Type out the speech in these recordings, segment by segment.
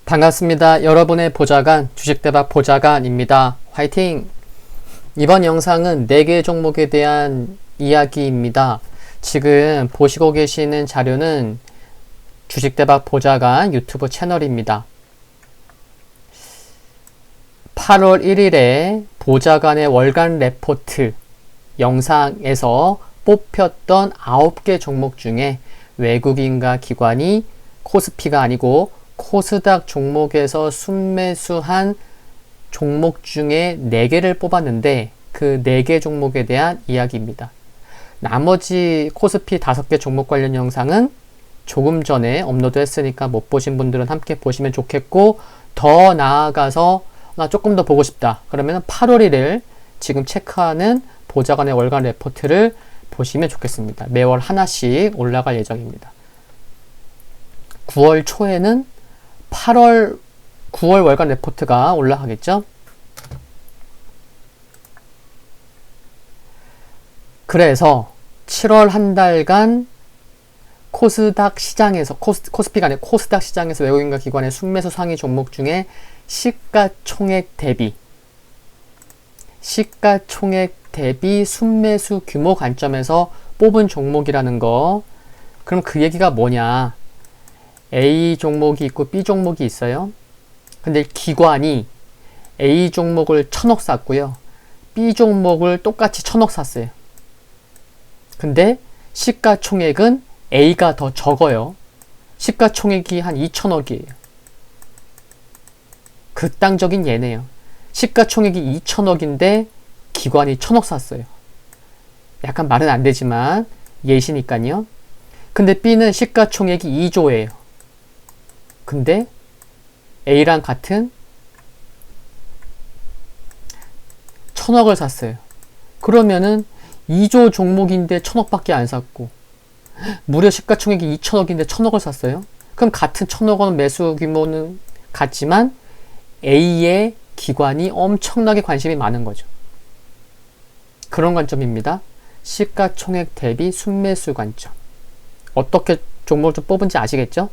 반갑습니다. 여러분의 보좌관, 주식대박 보좌관입니다. 화이팅! 이번 영상은 4개 종목에 대한 이야기입니다. 지금 보시고 계시는 자료는 주식대박 보좌관 유튜브 채널입니다. 8월 1일에 보좌관의 월간 레포트 영상에서 뽑혔던 9개 종목 중에 외국인과 기관이 코스피가 아니고 코스닥 종목에서 순매수한 종목 중에 4개를 뽑았는데 그 4개 종목에 대한 이야기입니다. 나머지 코스피 5개 종목 관련 영상은 조금 전에 업로드 했으니까 못 보신 분들은 함께 보시면 좋겠고, 더 나아가서 나 조금 더 보고 싶다 그러면 8월 1일 지금 체크하는 보좌관의 월간 레포트를 보시면 좋겠습니다. 매월 하나씩 올라갈 예정입니다. 9월 초에는 9월 월간 레포트가 올라가겠죠. 그래서 7월 한 달간 코스닥 시장에서 코스피가 아니라 코스닥 시장에서 외국인과 기관의 순매수 상위 종목 중에 시가총액 대비 순매수 규모 관점에서 뽑은 종목이라는 거. 그럼 그 얘기가 뭐냐? A 종목이 있고 B 종목이 있어요. 근데 기관이 A 종목을 1000억 샀고요. B 종목을 똑같이 1000억 샀어요. 근데 시가총액은 A가 더 적어요. 시가총액이 한 2000억이에요. 극단적인 예네요. 시가총액이 2000억인데 기관이 1000억 샀어요. 약간 말은 안 되지만 예시니까요. 근데 B는 시가총액이 2조예요. 근데 A랑 같은 1000억을 샀어요. 그러면은 2조 종목인데 1000억밖에 안 샀고, 무려 시가총액이 2000억인데 1000억을 샀어요. 그럼 같은 1000억 원 매수 규모는 같지만 A의 기관이 엄청나게 관심이 많은 거죠. 그런 관점입니다. 시가총액 대비 순매수 관점. 어떻게 종목을 좀 뽑은지 아시겠죠?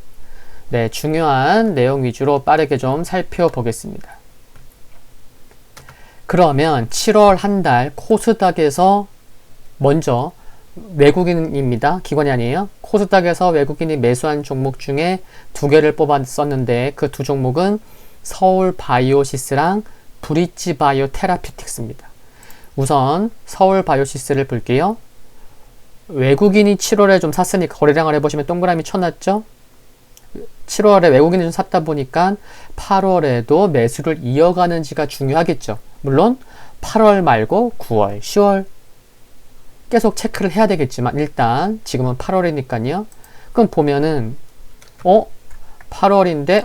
네, 중요한 내용 위주로 빠르게 좀 살펴보겠습니다. 그러면 7월 한 달 코스닥에서 먼저 외국인입니다. 기관이 아니에요. 코스닥에서 외국인이 매수한 종목 중에 2개를 뽑았었는데 그 2 종목은 서울바이오시스랑 브릿지바이오 테라퓨틱스입니다. 우선 서울바이오시스를 볼게요. 외국인이 7월에 좀 샀으니까 거래량을 해보시면 동그라미 쳐놨죠? 7월에 외국인이 좀 샀다 보니까 8월에도 매수를 이어가는지가 중요하겠죠. 물론 8월 말고 9월, 10월 계속 체크를 해야 되겠지만 일단 지금은 8월이니까요. 그럼 보면은 8월인데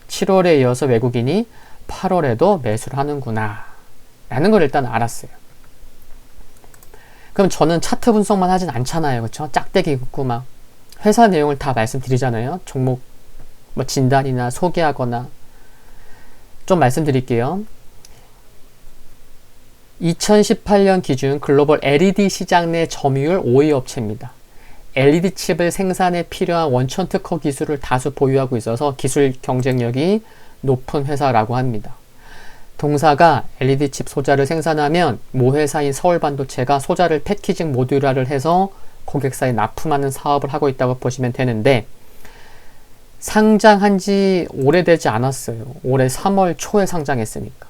7월에 이어서 외국인이 8월에도 매수를 하는구나 라는 걸 일단 알았어요. 그럼 저는 차트 분석만 하진 않잖아요. 그쵸? 짝대기 긋고 막 회사 내용을 다 말씀드리잖아요. 종목 뭐 진단이나 소개하거나. 좀 말씀드릴게요. 2018년 기준 글로벌 LED 시장 내 점유율 5위 업체입니다. LED 칩을 생산에 필요한 원천 특허 기술을 다수 보유하고 있어서 기술 경쟁력이 높은 회사라고 합니다. 동사가 LED 칩 소자를 생산하면 모 회사인 서울반도체가 소자를 패키징 모듈화를 해서 고객사에 납품하는 사업을 하고 있다고 보시면 되는데, 상장한 지 오래되지 않았어요. 올해 3월 초에 상장했으니까.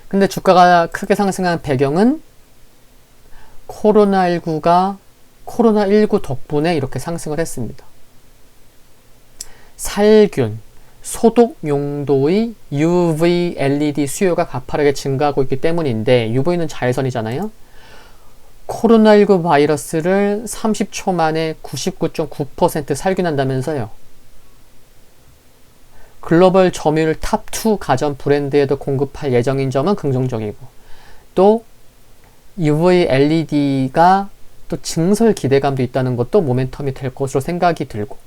근데 주가가 크게 상승한 배경은 코로나19 덕분에 이렇게 상승을 했습니다. 살균, 소독 용도의 UV LED 수요가 가파르게 증가하고 있기 때문인데, UV는 자외선이잖아요. 코로나19 바이러스를 30초 만에 99.9% 살균한다면서요. 글로벌 점유율 탑2 가전 브랜드에도 공급할 예정인 점은 긍정적이고, 또 UV LED가 또 증설 기대감도 있다는 것도 모멘텀이 될 것으로 생각이 들고,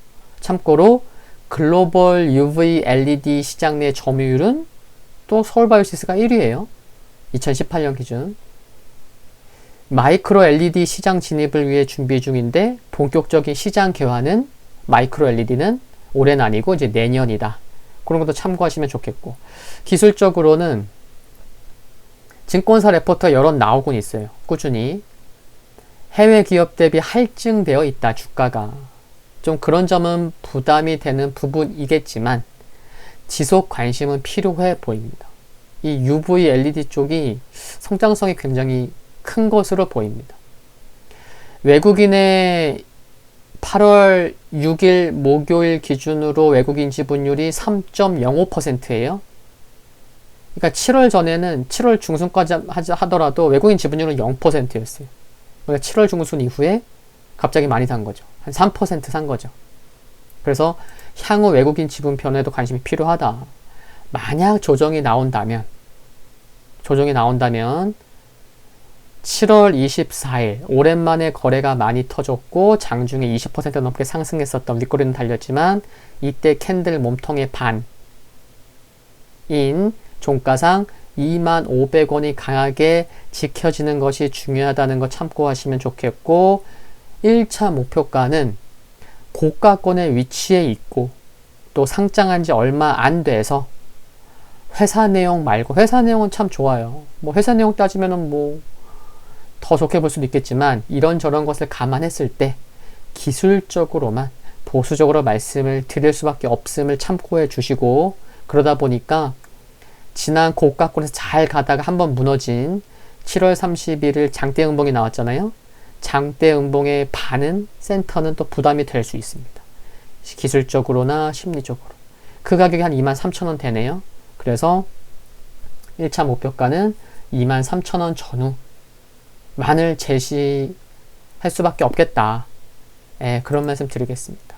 참고로 글로벌 UV LED 시장 내 점유율은 또 서울바이오시스가 1위예요. 2018년 기준. 마이크로 LED 시장 진입을 위해 준비 중인데 본격적인 시장 개화는 마이크로 LED는 올해는 아니고 이제 내년이다. 그런 것도 참고하시면 좋겠고, 기술적으로는 증권사 레포트가 여러 나오곤 있어요. 꾸준히. 해외 기업 대비 할증되어 있다, 주가가. 좀 그런 점은 부담이 되는 부분이겠지만 지속 관심은 필요해 보입니다. 이 UV LED 쪽이 성장성이 굉장히 큰 것으로 보입니다. 외국인의 8월 6일 목요일 기준으로 외국인 지분율이 3.05%예요. 그러니까 7월 전에는 7월 중순까지 하더라도 외국인 지분율은 0%였어요. 그러니까 7월 중순 이후에 갑자기 많이 산 거죠. 한 3% 거죠. 그래서 향후 외국인 지분 변화에도 관심이 필요하다. 만약 조정이 나온다면 7월 24일 오랜만에 거래가 많이 터졌고 장중에 20% 넘게 상승했었던 윗꼬리는 달렸지만 이때 캔들 몸통의 반인 종가상 25,500원이 강하게 지켜지는 것이 중요하다는 거 참고하시면 좋겠고, 1차 목표가는 고가권의 위치에 있고 또 상장한 지 얼마 안 돼서 회사 내용 말고, 회사 내용은 참 좋아요. 뭐 회사 내용 따지면은 뭐 더 좋게 볼 수도 있겠지만 이런저런 것을 감안했을 때 기술적으로만 보수적으로 말씀을 드릴 수밖에 없음을 참고해 주시고, 그러다 보니까 지난 고가권에서 잘 가다가 한번 무너진 7월 31일 장대 음봉이 나왔잖아요. 장대 음봉의 반은 센터는 또 부담이 될 수 있습니다. 기술적으로나 심리적으로. 그 가격이 한 23,000원 되네요. 그래서 1차 목표가는 23,000원 전후만을 제시할 수밖에 없겠다. 그런 말씀 드리겠습니다.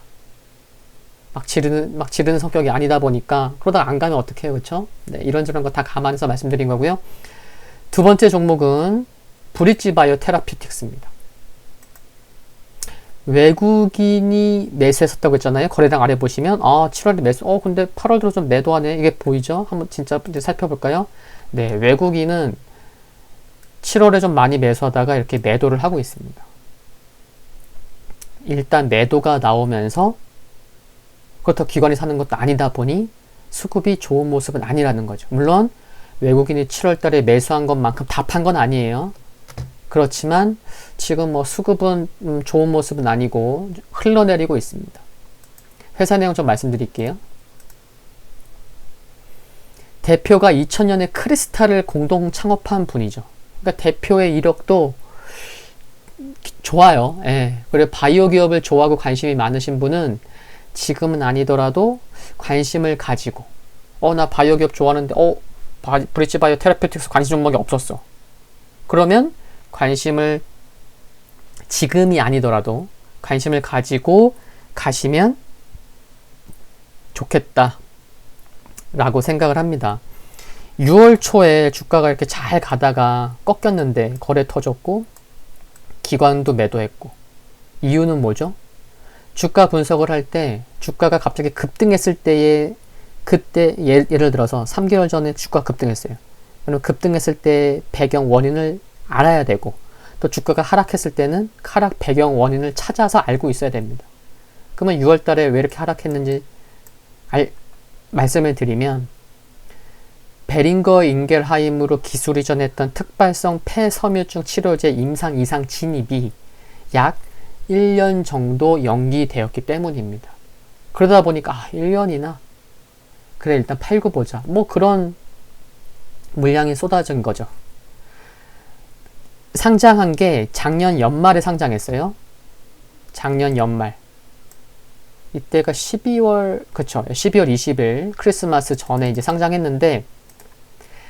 막 지르는 성격이 아니다 보니까 그러다가 안 가면 어떡해요, 그쵸? 네, 이런저런 거 다 감안해서 말씀드린 거고요. 두 번째 종목은 브릿지 바이오 테라피틱스입니다. 외국인이 매수했었다고 했잖아요. 거래량 아래 보시면 7월에 매수, 근데 8월 들어 좀 매도하네. 이게 보이죠? 한번 진짜 살펴볼까요? 네, 외국인은 7월에 좀 많이 매수하다가 이렇게 매도를 하고 있습니다. 일단 매도가 나오면서 그렇다고 기관이 사는 것도 아니다 보니 수급이 좋은 모습은 아니라는 거죠. 물론 외국인이 7월 달에 매수한 것만큼 다 판 건 아니에요. 그렇지만 지금 뭐 수급은 좋은 모습은 아니고 흘러내리고 있습니다. 회사 내용 좀 말씀드릴게요. 대표가 2000년에 크리스탈을 공동 창업한 분이죠. 그러니까 대표의 이력도 좋아요. 그리고 바이오 기업을 좋아하고 관심이 많으신 분은 지금은 아니더라도 관심을 가지고 나 바이오 기업 좋아하는데 브릿지 바이오 테라피틱스 관심 종목이 없었어. 그러면 관심을 지금이 아니더라도 관심을 가지고 가시면 좋겠다 라고 생각을 합니다. 6월 초에 주가가 이렇게 잘 가다가 꺾였는데 거래 터졌고 기관도 매도했고, 이유는 뭐죠? 주가 분석을 할 때 주가가 갑자기 급등했을 때에 그때 예를 들어서 3개월 전에 주가 급등했어요. 그럼 급등했을 때 배경 원인을 알아야 되고, 또 주가가 하락했을 때는 하락 배경 원인을 찾아서 알고 있어야 됩니다. 그러면 6월 달에 왜 이렇게 하락했는지 말씀을 드리면, 베링거 인겔하임으로 기술 이전했던 특발성 폐섬유증 치료제 임상 이상 진입이 약 1년 정도 연기되었기 때문입니다. 그러다 보니까 1년이나 그래 일단 팔고 보자, 뭐 그런 물량이 쏟아진 거죠. 상장한 게 작년 연말에 상장했어요. 작년 연말. 이때가 12월 20일 크리스마스 전에 이제 상장했는데,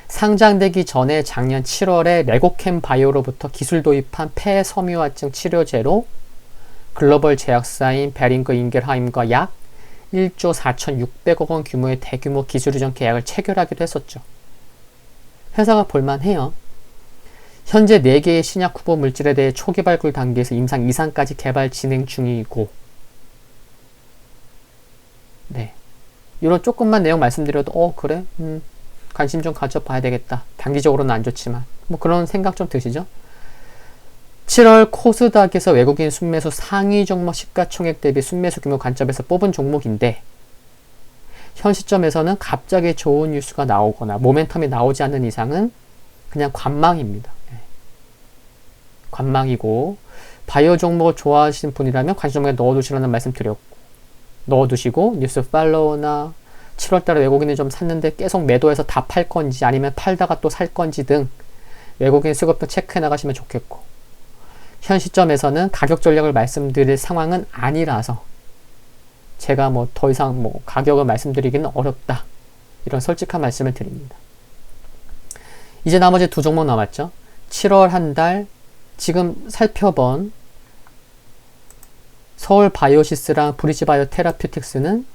상장되기 전에 작년 7월에 레고캠 바이오로부터 기술 도입한 폐섬유화증 치료제로 글로벌 제약사인 베링거 인겔하임과 약 1조 4,600억 원 규모의 대규모 기술 이전 계약을 체결하기도 했었죠. 회사가 볼만해요. 현재 4개의 신약 후보 물질에 대해 초기 발굴 단계에서 임상 2상까지 개발 진행 중이고, 네, 이런 조금만 내용 말씀드려도 그래? 관심 좀 가져봐야 되겠다. 단기적으로는 안 좋지만 뭐 그런 생각 좀 드시죠? 7월 코스닥에서 외국인 순매수 상위 종목 시가총액 대비 순매수 규모 관점에서 뽑은 종목인데, 현 시점에서는 갑자기 좋은 뉴스가 나오거나 모멘텀이 나오지 않는 이상은 그냥 관망입니다. 관망이고, 바이오 종목을 좋아하시는 분이라면 관심 종목에 넣어두시라는 말씀 드렸고, 넣어두시고 뉴스 팔로우나 7월달에 외국인이 좀 샀는데 계속 매도해서 다 팔 건지 아니면 팔다가 또 살 건지 등 외국인 수급 등 체크해 나가시면 좋겠고, 현 시점에서는 가격 전략을 말씀드릴 상황은 아니라서 제가 뭐 더 이상 뭐 가격을 말씀드리기는 어렵다, 이런 솔직한 말씀을 드립니다. 이제 나머지 두 종목 남았죠. 7월 한 달 지금 살펴본 서울 바이오시스랑 브리지바이오 테라퓨틱스는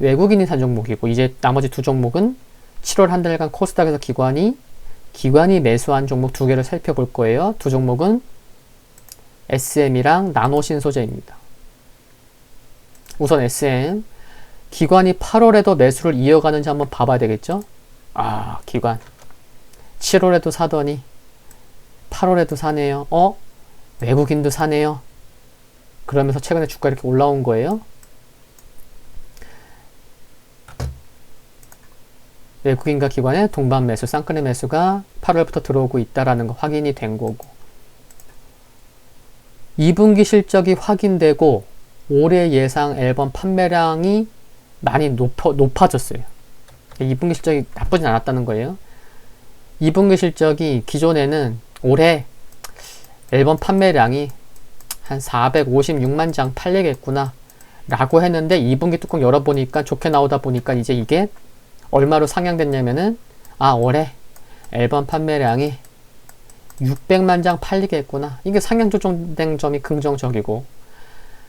외국인이 산 종목이고, 이제 나머지 두 종목은 7월 한 달간 코스닥에서 기관이 매수한 종목 두 개를 살펴볼 거예요. 두 종목은 SM이랑 나노신소재입니다. 우선 SM, 기관이 8월에도 매수를 이어가는지 한번 봐봐야 되겠죠. 기관 7월에도 사더니 8월에도 사네요. 외국인도 사네요. 그러면서 최근에 주가 이렇게 올라온 거예요. 외국인과 기관의 동반 매수, 쌍끌이 매수가 8월부터 들어오고 있다라는 거 확인이 된 거고, 2분기 실적이 확인되고 올해 예상 앨범 판매량이 많이 높아졌어요. 2분기 실적이 나쁘진 않았다는 거예요. 2분기 실적이 기존에는 올해 앨범 판매량이 한 456만 장 팔리겠구나 라고 했는데, 2분기 뚜껑 열어보니까 좋게 나오다 보니까 이제 이게 얼마로 상향됐냐면은 올해 앨범 판매량이 600만 장 팔리겠구나, 이게 상향 조정된 점이 긍정적이고,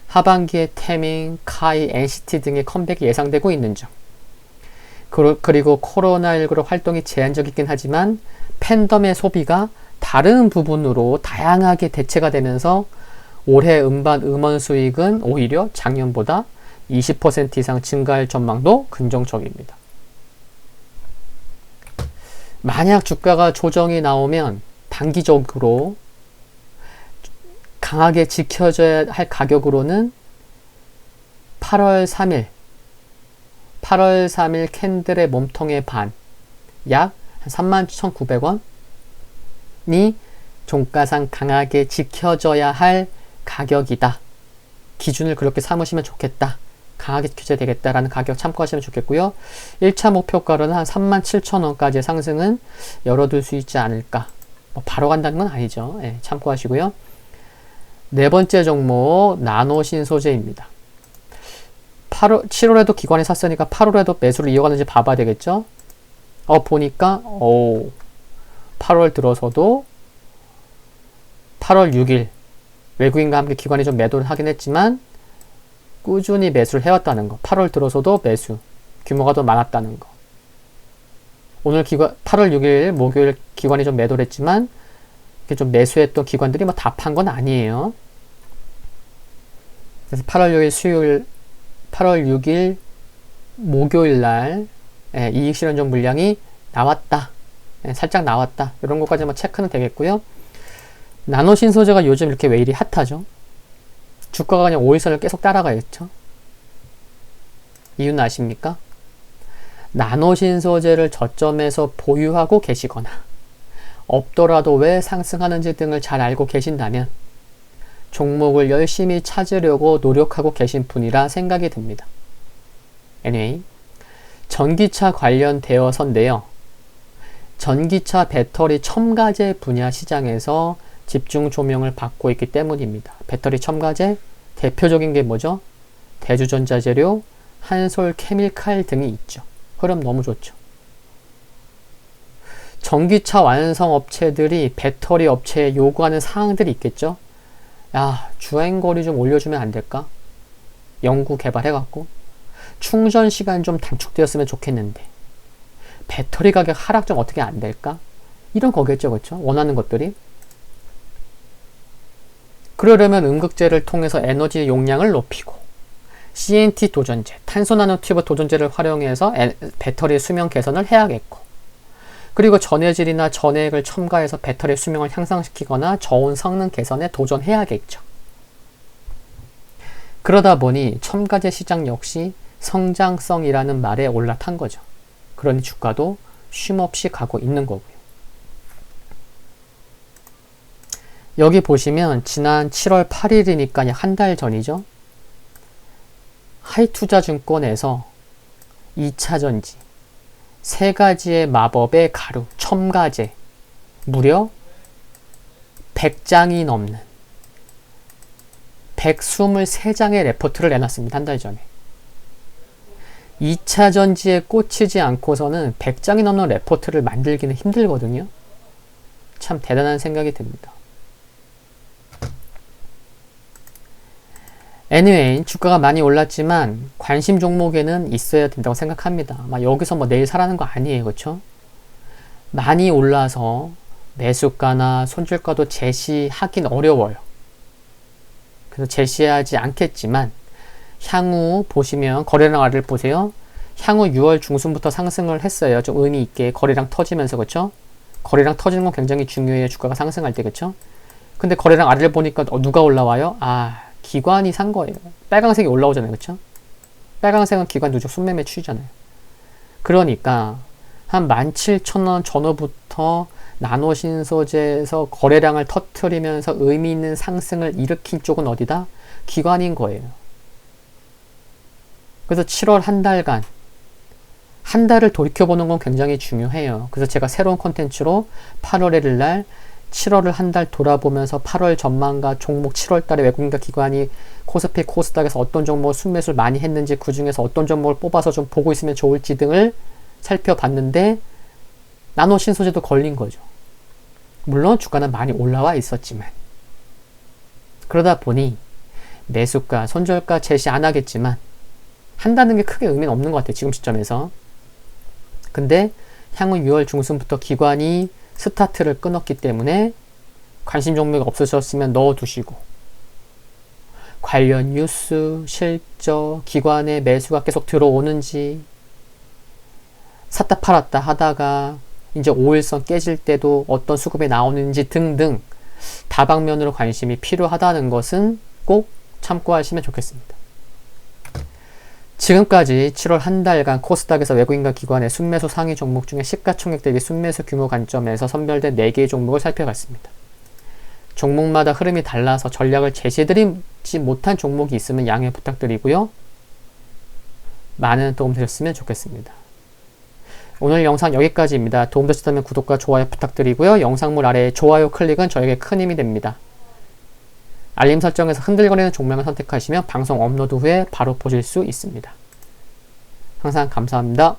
하반기에 태밍, 카이, NCT 등의 컴백이 예상되고 있는 점, 그리고 코로나19로 활동이 제한적이긴 하지만 팬덤의 소비가 다른 부분으로 다양하게 대체가 되면서 올해 음반 수익은 오히려 작년보다 20% 이상 증가할 전망도 긍정적입니다. 만약 주가가 조정이 나오면 단기적으로 강하게 지켜져야 할 가격으로는 8월 3일 캔들의 몸통의 반, 약 31,900원이 종가상 강하게 지켜져야 할 가격이다. 기준을 그렇게 삼으시면 좋겠다. 강하게 지켜져야 되겠다라는 가격 참고하시면 좋겠고요. 1차 목표가로는 한 37,000원까지의 상승은 열어둘 수 있지 않을까. 바로 간다는 건 아니죠. 참고하시고요. 네 번째 종목, 나노신소재입니다. 7월에도 기관이 샀으니까 8월에도 매수를 이어가는지 봐봐야 되겠죠. 보니까 8월 들어서도 8월 6일 외국인과 함께 기관이 좀 매도를 하긴 했지만 꾸준히 매수를 해왔다는 거. 8월 들어서도 매수 규모가 더 많았다는 거. 오늘 8월 6일 목요일 기관이 좀 매도를 했지만 이렇게 좀 매수했던 기관들이 뭐 다 판 건 아니에요. 그래서 8월 6일 목요일 날 이익 실현적 물량이 나왔다. 살짝 나왔다. 이런 것까지 뭐 체크는 되겠고요. 나노신소재가 요즘 이렇게 왜 이리 핫하죠? 주가가 그냥 5일선을 계속 따라가겠죠? 이유는 아십니까? 나노신소재를 저점에서 보유하고 계시거나 없더라도 왜 상승하는지 등을 잘 알고 계신다면 종목을 열심히 찾으려고 노력하고 계신 분이라 생각이 듭니다. anyway, 전기차 관련되어서인데요. 전기차 배터리 첨가제 분야 시장에서 집중 조명을 받고 있기 때문입니다. 배터리 첨가제 대표적인 게 뭐죠? 대주전자재료, 한솔케미칼 등이 있죠. 흐름 너무 좋죠. 전기차 완성 업체들이 배터리 업체에 요구하는 사항들이 있겠죠. 주행거리 좀 올려주면 안 될까? 연구 개발해갖고 충전 시간 좀 단축되었으면 좋겠는데 배터리 가격 하락 좀 어떻게 안 될까? 이런 거겠죠, 그렇죠? 원하는 것들이. 그러려면 음극재를 통해서 에너지 용량을 높이고 CNT 도전제, 탄소 나노튜브 도전제를 활용해서 배터리 수명 개선을 해야겠고, 그리고 전해질이나 전해액을 첨가해서 배터리 수명을 향상시키거나 저온 성능 개선에 도전해야겠죠. 그러다 보니 첨가제 시장 역시 성장성이라는 말에 올라탄 거죠. 그러니 주가도 쉼없이 가고 있는 거고요. 여기 보시면 지난 7월 8일이니까 약 한 달 전이죠. 하이투자증권에서 2차전지, 세 가지의 마법의 가루, 첨가제, 무려 100장이 넘는 123장의 레포트를 내놨습니다. 한 달 전에. 2차전지에 꽂히지 않고서는 100장이 넘는 레포트를 만들기는 힘들거든요. 참 대단한 생각이 듭니다. anyway, 주가가 많이 올랐지만 관심 종목에는 있어야 된다고 생각합니다. 여기서 내일 사라는 거 아니에요. 그렇죠? 많이 올라서 매수가나 손절가도 제시하긴 어려워요. 그래서 제시하지 않겠지만 향후 보시면 거래량을 보세요. 향후 6월 중순부터 상승을 했어요. 좀 의미 있게 거래량 터지면서. 그렇죠? 거래량 터지는 건 굉장히 중요해요. 주가가 상승할 때. 그렇죠? 근데 거래량 아래를 보니까 누가 올라와요? 기관이 산 거예요. 빨강색이 올라오잖아요. 그렇죠? 빨강색은 기관 누적 순매매 추이잖아요. 그러니까 한 17,000원 전후부터 나노신소재에서 거래량을 터뜨리면서 의미 있는 상승을 일으킨 쪽은 어디다? 기관인 거예요. 그래서 7월 한 달간 한 달을 돌이켜보는 건 굉장히 중요해요. 그래서 제가 새로운 콘텐츠로 8월 1일 날 7월을 한 달 돌아보면서 8월 전망과 종목 7월 달에 외국인과 기관이 코스피 코스닥에서 어떤 종목을 순매수를 많이 했는지 그 중에서 어떤 종목을 뽑아서 좀 보고 있으면 좋을지 등을 살펴봤는데 나노신소재도 걸린 거죠. 물론 주가는 많이 올라와 있었지만 그러다 보니 매수가, 손절가 제시 안 하겠지만 한다는 게 크게 의미는 없는 것 같아요. 지금 시점에서. 근데 향후 6월 중순부터 기관이 스타트를 끊었기 때문에 관심 종목이 없으셨으면 넣어두시고 관련 뉴스, 실적, 기관의 매수가 계속 들어오는지 샀다 팔았다 하다가 이제 5일선 깨질 때도 어떤 수급이 나오는지 등등 다방면으로 관심이 필요하다는 것은 꼭 참고하시면 좋겠습니다. 지금까지 7월 한 달간 코스닥에서 외국인과 기관의 순매수 상위 종목 중에 시가총액 대비 순매수 규모 관점에서 선별된 4개의 종목을 살펴봤습니다. 종목마다 흐름이 달라서 전략을 제시해드리지 못한 종목이 있으면 양해 부탁드리고요. 많은 도움 되셨으면 좋겠습니다. 오늘 영상 여기까지입니다. 도움되셨다면 구독과 좋아요 부탁드리고요. 영상물 아래 좋아요 클릭은 저에게 큰 힘이 됩니다. 알림 설정에서 흔들거리는 종목을 선택하시면 방송 업로드 후에 바로 보실 수 있습니다. 항상 감사합니다.